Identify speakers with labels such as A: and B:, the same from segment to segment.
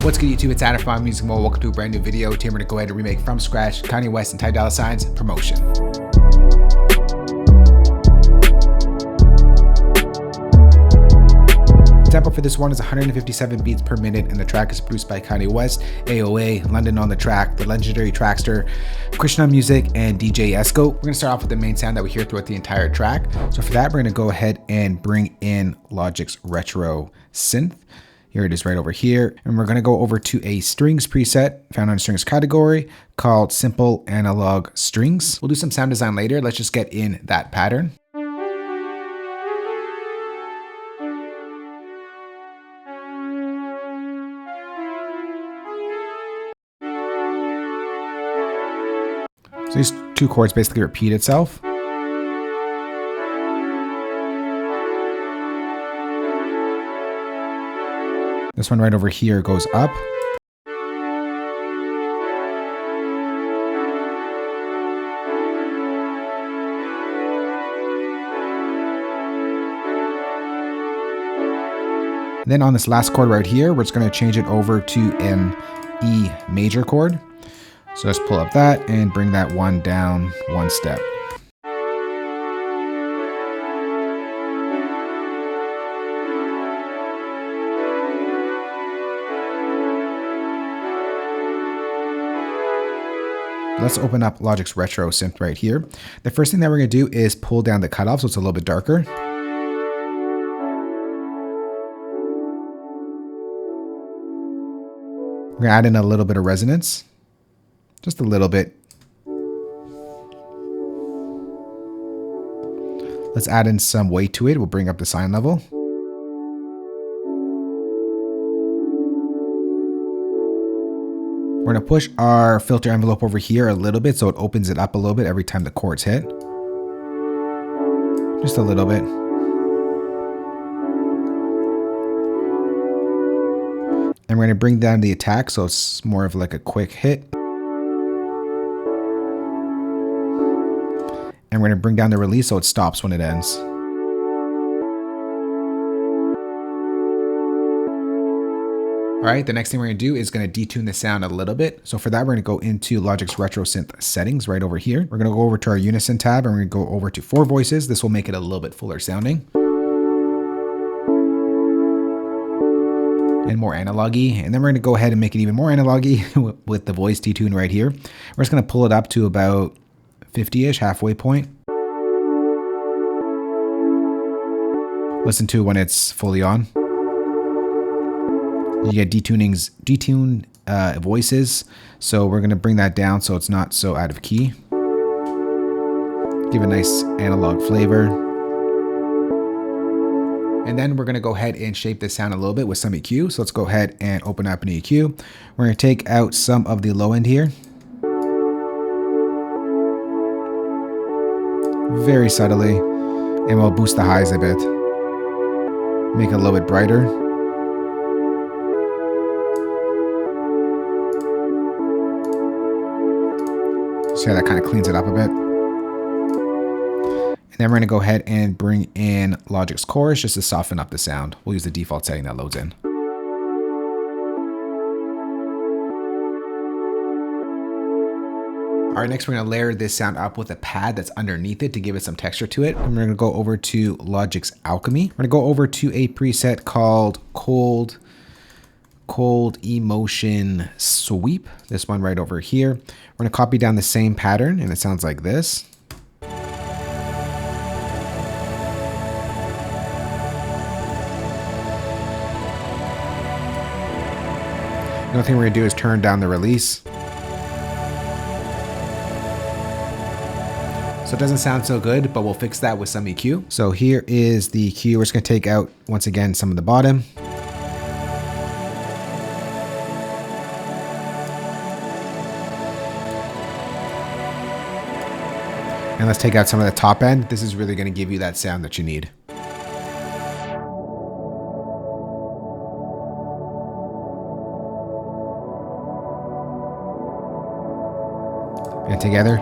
A: What's good, YouTube? It's Adam from Music Mode. Welcome to a brand new video. Today we're going to go ahead and remake from scratch Kanye West and Ty Dolla Sign's Promotion. The tempo for this one is 157 beats per minute, and the track is produced by Kanye West, AyoAA, London on the track, the legendary Traxster, KrishnaMusic, and DJ ESCO. We're going to start off with the main sound that we hear throughout the entire track. So for that, we're going to go ahead and bring in Logic's Retro Synth. Here it is right over here. And we're going to go over to a strings preset found on the strings category called Simple Analog Strings. We'll do some sound design later. Let's just get in that pattern. So these two chords basically repeat itself. This one right over here goes up. And then on this last chord right here, we're just going to change it over to an E major chord. So let's pull up that and bring that one down one step. Let's open up Logic's Retro Synth right here. The first thing that we're going to do is pull down the cutoff so it's a little bit darker. We're going to add in a little bit of resonance. Just a little bit. Let's add in some weight to it. We'll bring up the sine level. We're going to push our filter envelope over here a little bit so it opens it up a little bit every time the chords hit. Just a little bit. And we're going to bring down the attack so it's more of like a quick hit. And we're going to bring down the release so it stops when it ends. All right, the next thing we're going to do is going to detune the sound a little bit. So for that, we're going to go into Logic's Retro Synth settings right over here. We're going to go over to our unison tab and we're going to go over to 4 voices. This will make it a little bit fuller sounding and more analog-y. And then we're going to go ahead and make it even more analog-y with the voice detune right here. We're just going to pull it up to about 50-ish, halfway point. Listen to when it's fully on. You get detuned voices, so we're going to bring that down so it's not so out of key. Give a nice analog flavor. And then we're going to go ahead and shape this sound a little bit with some EQ. So let's go ahead and open up an EQ. We're going to take out some of the low end here. Very subtly, and we'll boost the highs a bit. Make it a little bit brighter. So that kind of cleans it up a bit. And then we're going to go ahead and bring in Logic's chorus just to soften up the sound. We'll use the default setting that loads in. All right, next we're going to layer this sound up with a pad that's underneath it to give it some texture to it. And we're going to go over to Logic's Alchemy. We're going to go over to a preset called Cold Emotion Sweep. This one right over here. We're going to copy down the same pattern and it sounds like this. The only thing we're going to do is turn down the release. So it doesn't sound so good, but we'll fix that with some EQ. So here is the EQ. We're just going to take out, once again, some of the bottom. And let's take out some of the top end. This is really going to give you that sound that you need. And together.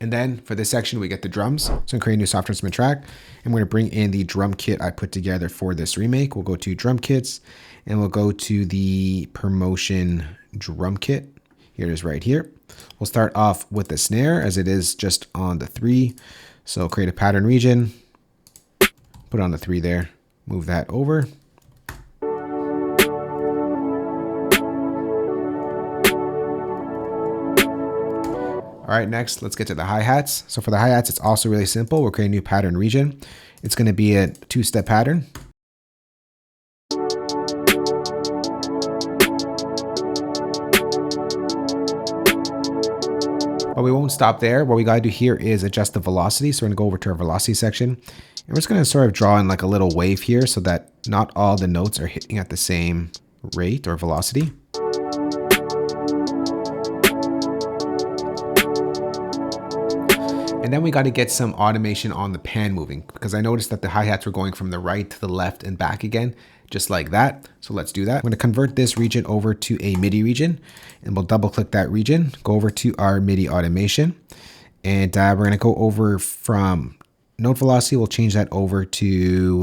A: And then for this section, we get the drums. So I'm gonna create a new software instrument track. And we're gonna bring in the drum kit I put together for this remake. We'll go to drum kits and we'll go to the Promotion drum kit. Here it is right here. We'll start off with the snare as it is just on the 3. So create a pattern region, put it on the 3 there, move that over. All right, next, let's get to the hi-hats. So for the hi-hats, it's also really simple. We'll create a new pattern region. It's gonna be a 2-step pattern. But we won't stop there. What we gotta do here is adjust the velocity. So we're gonna go over to our velocity section. And we're just gonna sort of draw in like a little wave here so that not all the notes are hitting at the same rate or velocity. And then we got to get some automation on the pan moving because I noticed that the hi-hats were going from the right to the left and back again, just like that. So let's do that. I'm going to convert this region over to a MIDI region and we'll double click that region, go over to our MIDI automation. And we're going to go over from note velocity. We'll change that over to,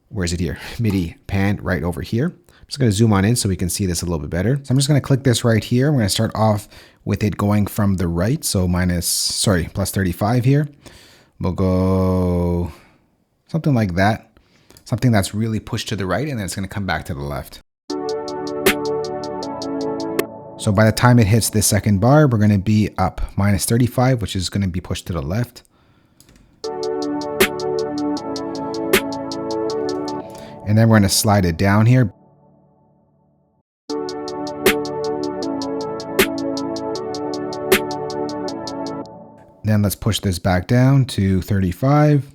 A: where is it here? MIDI pan right over here. I'm just going to zoom on in so we can see this a little bit better. So I'm just going to click this right here. I'm going to start off with it going from the right. So plus 35 here. We'll go something like that. Something that's really pushed to the right and then it's going to come back to the left. So by the time it hits this second bar, we're going to be up minus 35, which is going to be pushed to the left. And then we're going to slide it down here. Then let's push this back down to 35.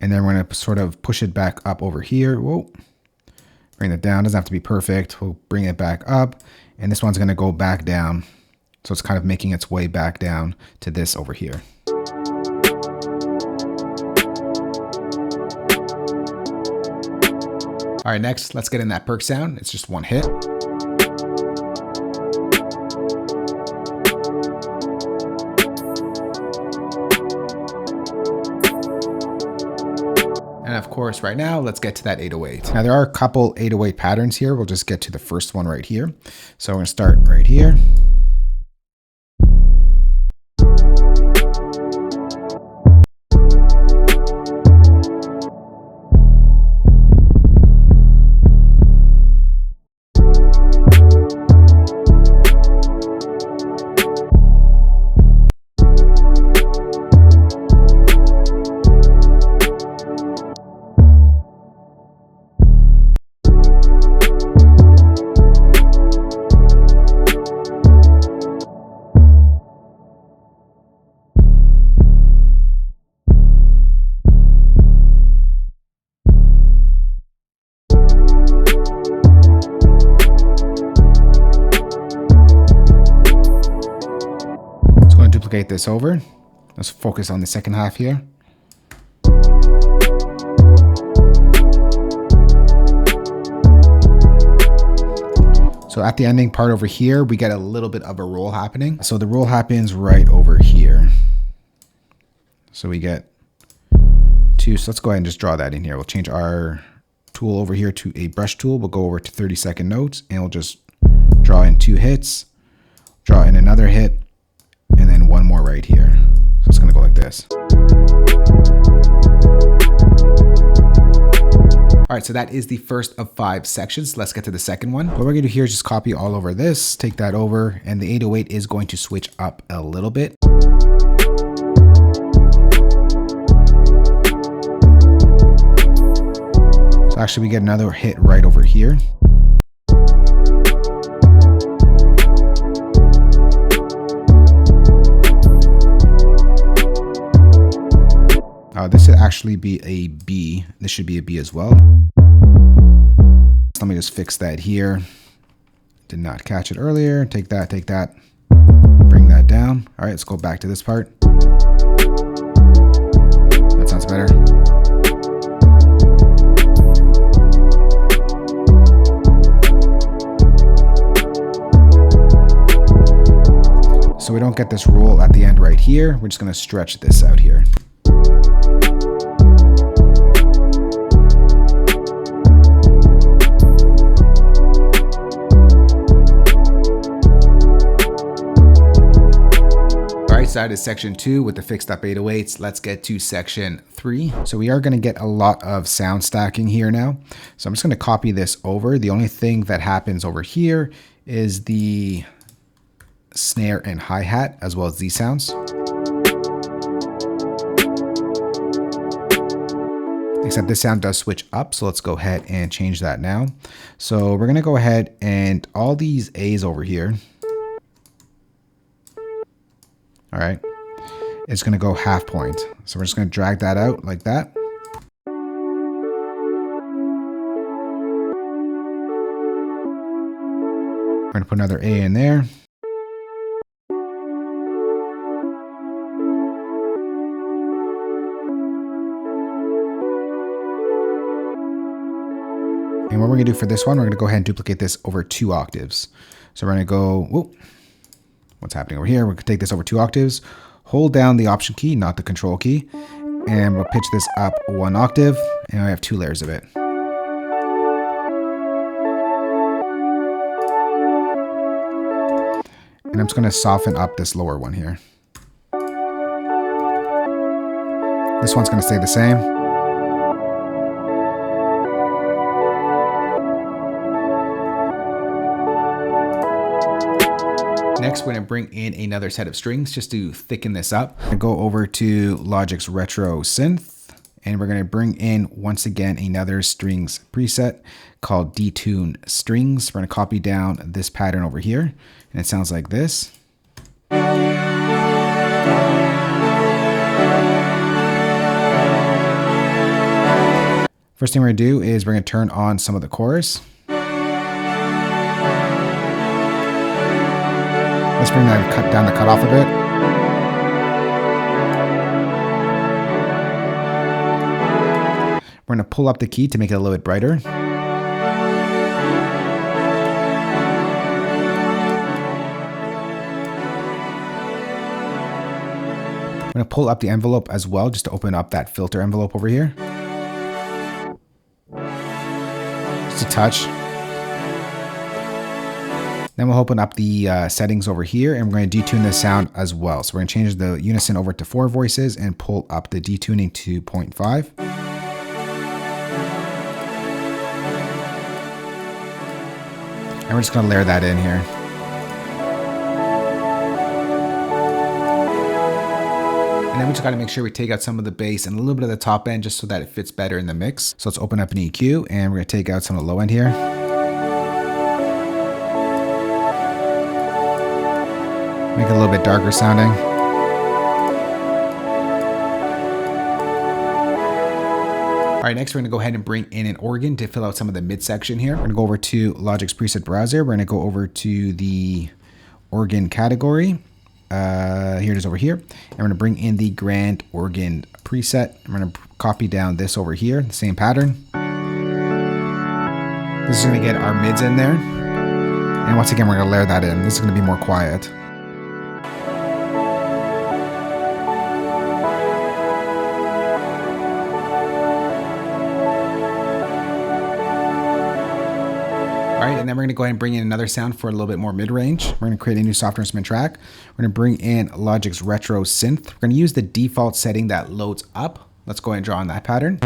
A: And then we're going to sort of push it back up over here. Whoa. Bring it down. Doesn't have to be perfect. We'll bring it back up. And this one's going to go back down. So it's kind of making its way back down to this over here. All right, next, let's get in that Perc sound. It's just one hit. And of course, right now, let's get to that 808. Now there are a couple 808 patterns here. We'll just get to the first one right here. So we're gonna start right here. Duplicate this over. Let's focus on the second half here. So at the ending part over here, we get a little bit of a roll happening. So the roll happens right over here. So we get 2. So let's go ahead and just draw that in here. We'll change our tool over here to a brush tool. We'll go over to 30-second notes and we'll just draw in 2 hits, draw in another hit, and then one more right here. So it's gonna go like this. All right, so that is the first of 5 sections. Let's get to the second one. What we're gonna do here is just copy all over this, take that over, and the 808 is going to switch up a little bit. So actually we get another hit right over here. This should actually be a B. This should be a B as well. Let me just fix that here. Did not catch it earlier. Take that, bring that down. All right, let's go back to this part. That sounds better. So we don't at this roll at the end right here. We're just going to stretch this out here. So that is section 2 with the fixed up 808s. Let's get to section 3. So we are going to get a lot of sound stacking here now. So I'm just going to copy this over. The only thing that happens over here is the snare and hi-hat as well as these sounds. Except this sound does switch up, so let's go ahead and change that now. So we're going to go ahead and all these A's over here, all right, it's going to go half point. So we're just going to drag that out like that. We're going to put another A in there. And what we're going to do for this one, we're going to go ahead and duplicate this over 2 octaves. So we're going to go, whoop, what's happening over here? We're going to take this over 2 octaves, hold down the option key, not the control key, and we'll pitch this up 1 octave, and we have 2 layers of it. And I'm just going to soften up this lower one here. This one's going to stay the same. Next, we're going to bring in another set of strings just to thicken this up. We're going to go over to Logic's Retro Synth, and we're going to bring in, once again, another strings preset called Detune Strings. We're going to copy down this pattern over here, and it sounds like this. First thing we're going to do is we're going to turn on some of the chorus. Let's bring that down the cutoff a bit. We're going to pull up the key to make it a little bit brighter. I'm going to pull up the envelope as well, just to open up that filter envelope over here. Just a touch. Then we'll open up the settings over here, and we're going to detune the sound as well. So we're going to change the unison over to 4 voices and pull up the detuning to 0.5. And we're just going to layer that in here. And then we just got to make sure we take out some of the bass and a little bit of the top end just so that it fits better in the mix. So let's open up an EQ, and we're going to take out some of the low end here. Make it a little bit darker sounding. All right, next we're going to go ahead and bring in an organ to fill out some of the midsection here. We're going to go over to Logic's preset browser. We're going to go over to the organ category. Here it is over here. And we're going to bring in the grand organ preset. I'm going to copy down this over here, the same pattern. This is going to get our mids in there. And once again, we're going to layer that in. This is going to be more quiet. All right, and then we're going to go ahead and bring in another sound for a little bit more mid-range. We're going to create a new software instrument track. We're going to bring in Logic's Retro Synth. We're going to use the default setting that loads up. Let's go ahead and draw on that pattern.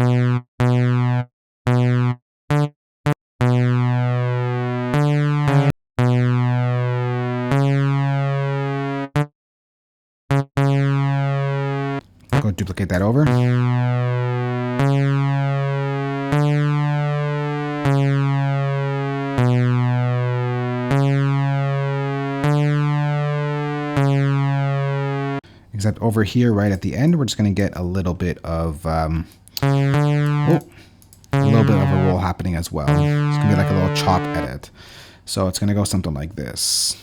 A: Go duplicate that over. Except over here, right at the end, we're just going to get a little bit of a little bit of a roll happening as well. It's going to be like a little chop edit. So it's going to go something like this.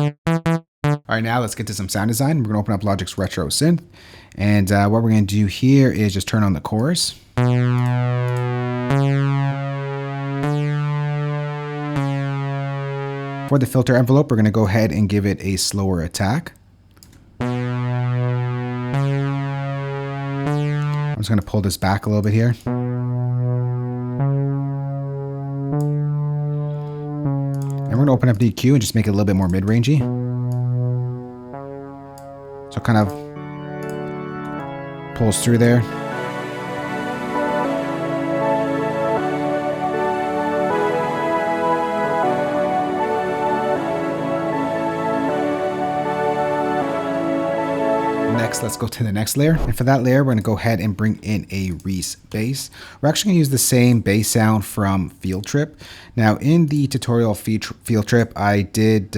A: All right, now let's get to some sound design. We're gonna open up Logic's Retro Synth. And what we're gonna do here is just turn on the chorus. For the filter envelope, we're gonna go ahead and give it a slower attack. I'm just gonna pull this back a little bit here. And we're gonna open up the EQ and just make it a little bit more mid-rangey. So kind of pulls through there. Next, let's go to the next layer. And for that layer, we're gonna go ahead and bring in a Reese bass. We're actually gonna use the same bass sound from Field Trip. Now in the tutorial Field Trip, I did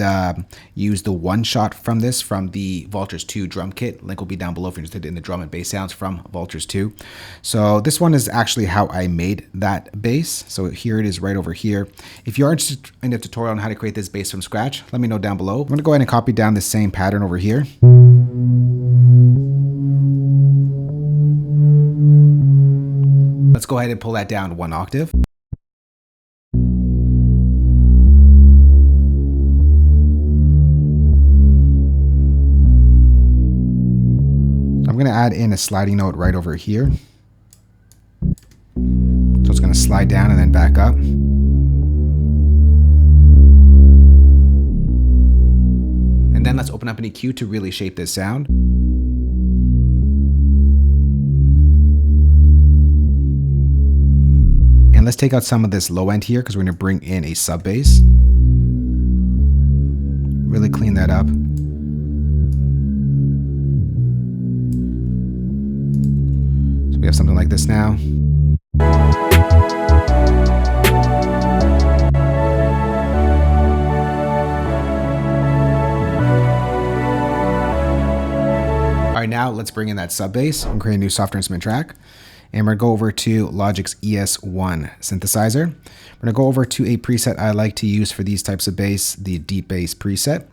A: use the one shot from this from the Vultures 2 drum kit. Link will be down below if you're interested in the drum and bass sounds from Vultures 2. So this one is actually how I made that bass. So here it is right over here. If you are interested in a tutorial on how to create this bass from scratch, let me know down below. I'm gonna go ahead and copy down the same pattern over here. Let's go ahead and pull that down 1 octave. I'm going to add in a sliding note right over here. So it's going to slide down and then back up. And then let's open up an EQ to really shape this sound. And let's take out some of this low end here because we're going to bring in a sub bass. Really clean that up. So we have something like this now. All right, now let's bring in that sub bass and create a new software instrument track. And we're gonna go over to Logic's ES1 synthesizer. We're gonna go over to a preset I like to use for these types of bass, the deep bass preset.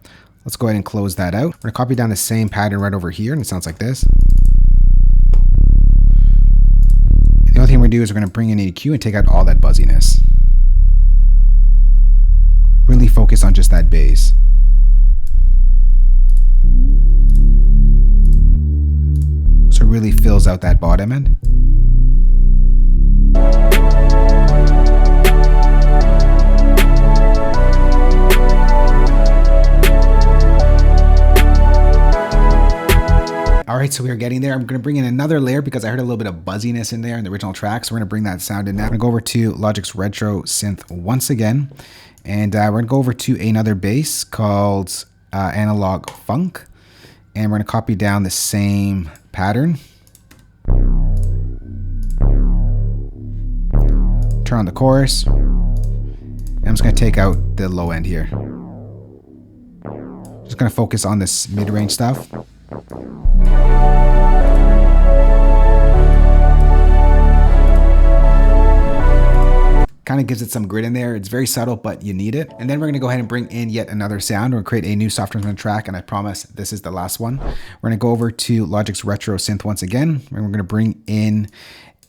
A: Let's go ahead and close that out. We're gonna copy down the same pattern right over here, and it sounds like this. And the only thing we're gonna do is we're gonna bring in an EQ and take out all that buzziness. Really focus on just that bass. So it really fills out that bottom end. All right, so we are getting there. I'm going to bring in another layer because I heard a little bit of buzziness in there in the original track. So we're going to bring that sound in now. I'm going to go over to Logic's Retro Synth once again. And we're going to go over to another bass called Analog Funk. And we're going to copy down the same pattern. Turn on the chorus. And I'm just going to take out the low end here. Just going to focus on this mid-range stuff. Kind of gives it some grit in there. It's very subtle, but you need it. And then we're gonna go ahead and bring in yet another sound. We're gonna create a new software instrument track, and I promise this is the last one. We're gonna go over to Logic's Retro Synth once again, and we're gonna bring in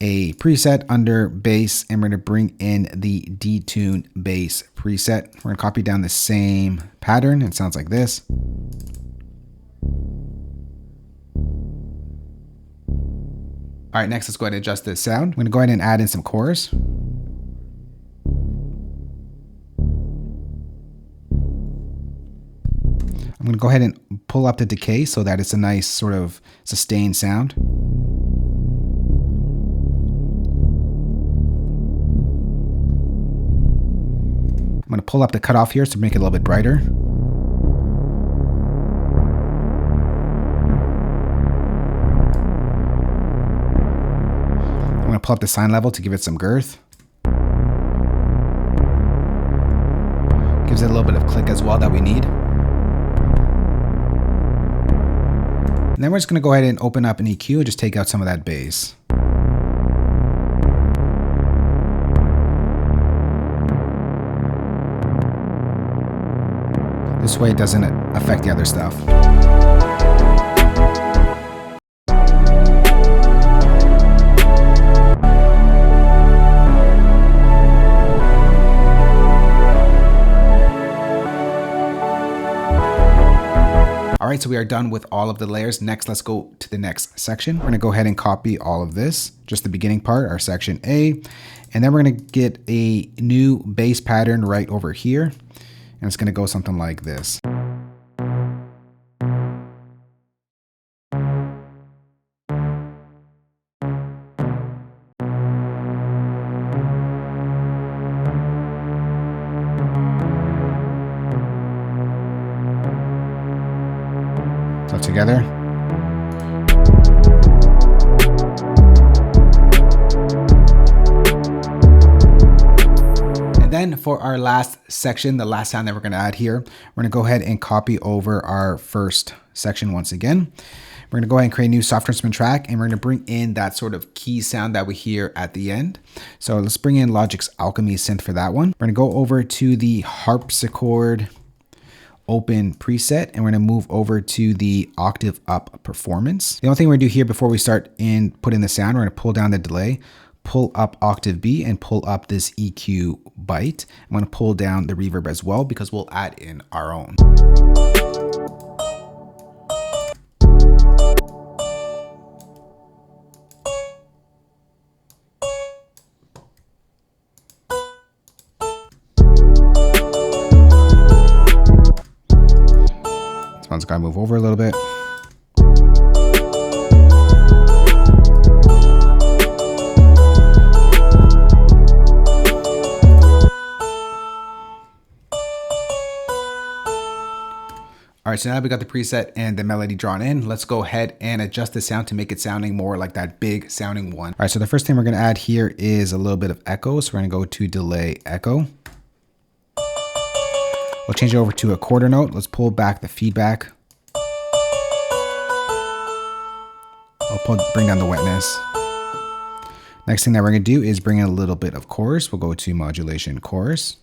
A: a preset under bass, and we're gonna bring in the detune bass preset. We're gonna copy down the same pattern. It sounds like this. All right, next let's go ahead and adjust this sound. I'm gonna go ahead and add in some chorus. I'm going to go ahead and pull up the decay so that it's a nice sort of sustained sound. I'm going to pull up the cutoff here to make it a little bit brighter. I'm going to pull up the sine level to give it some girth. Gives it a little bit of click as well that we need. And then we're just going to go ahead and open up an EQ and just take out some of that bass. This way it doesn't affect the other stuff. All right, so we are done with all of the layers. Next, let's go to the next section. We're gonna go ahead and copy all of this, just the beginning part, our section A. And then we're gonna get a new bass pattern right over here. And it's gonna go something like this. So together. And then for our last section, the last sound that we're gonna add here, we're gonna go ahead and copy over our first section once again. We're gonna go ahead and create a new software instrument track, and we're gonna bring in that sort of key sound that we hear at the end. So let's bring in Logic's Alchemy synth for that one. We're gonna go over to the Harpsichord open preset, and we're gonna move over to the octave up performance. The only thing we're gonna do here before we start put in the sound, we're gonna pull down the delay, pull up octave B, and pull up this EQ byte. I'm gonna pull down the reverb as well because we'll add in our own. This one's gotta move over a little bit. All right, so now we got the preset and the melody drawn in. Let's go ahead and adjust the sound to make it sounding more like that big sounding one. All right, so the first thing we're gonna add here is a little bit of echo. So we're gonna go to delay echo. We'll change it over to a quarter note. Let's pull back the feedback. Bring down the wetness. Next thing that we're gonna do is bring in a little bit of chorus. We'll go to modulation chorus.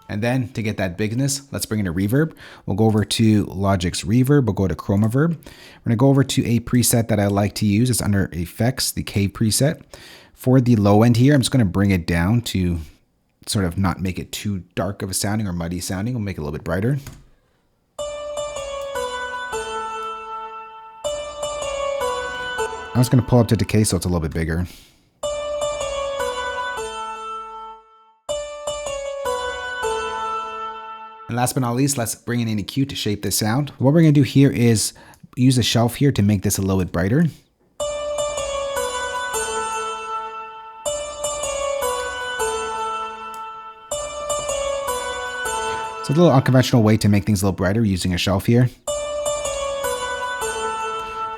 A: And then to get that bigness, let's bring in a reverb. We'll go over to Logic's reverb. We'll go to chroma verb. We're gonna go over to a preset that I like to use. It's under effects, the K preset. For the low end here, I'm just gonna bring it down to sort of not make it too dark of a sounding or muddy sounding. We'll make it a little bit brighter. I'm just gonna pull up to decay so it's a little bit bigger. And last but not least, let's bring in an EQ to shape this sound. What we're gonna do here is use a shelf here to make this a little bit brighter. It's a little unconventional way to make things a little brighter using a shelf here.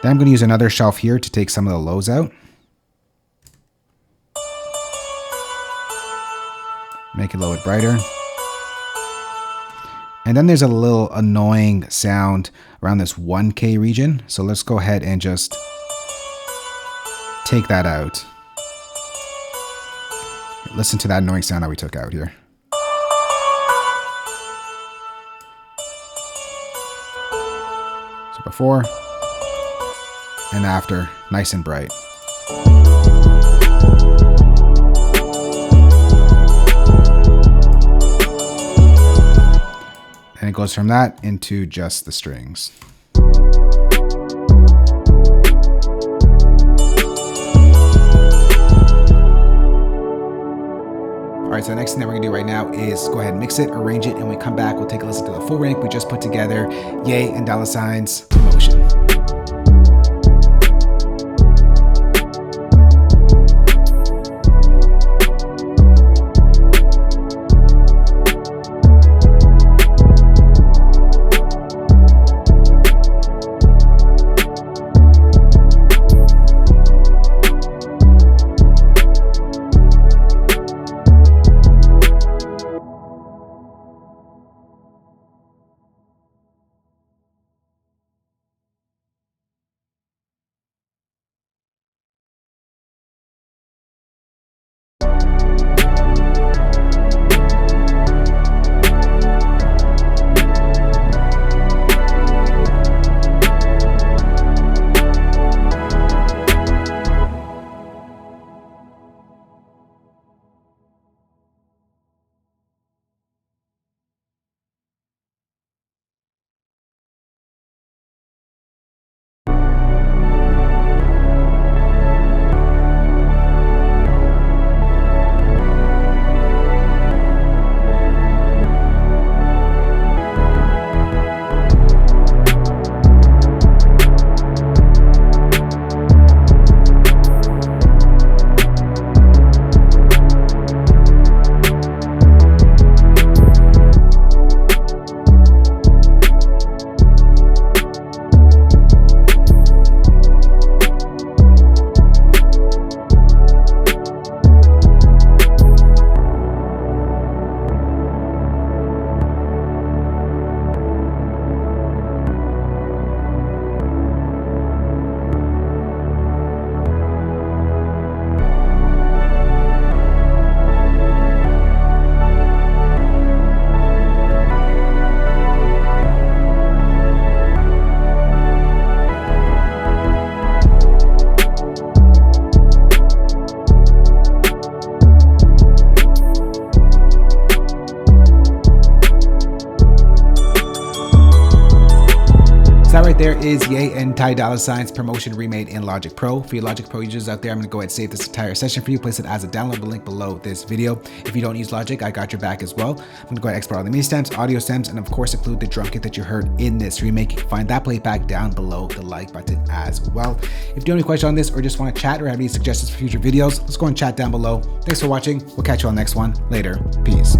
A: Then I'm gonna use another shelf here to take some of the lows out. Make it a little bit brighter. And then there's a little annoying sound around this 1K region. So let's go ahead and just take that out. Listen to that annoying sound that we took out here. So before and after, nice and bright. And it goes from that into just the strings. All right, so the next thing that we're gonna do right now is go ahead and mix it, arrange it, and when we come back, we'll take a listen to the full rank we just put together, Ye and Dolla Sign's Emotion. there is Ye and Ty Dolla Sign's promotion remade in Logic Pro. For you Logic Pro users out there, I'm going to go ahead and save this entire session for you, place it as a downloadable link below this video. If you don't use Logic, I got your back as well. I'm going to go ahead and export all the MIDI stems, audio stems, and of course include the drum kit that you heard in this remake. You can find that playback down below the like button as well. If you have any questions on this or just want to chat or have any suggestions for future videos, let's go and chat down below. Thanks for watching. We'll catch you on the next one. Later. Peace.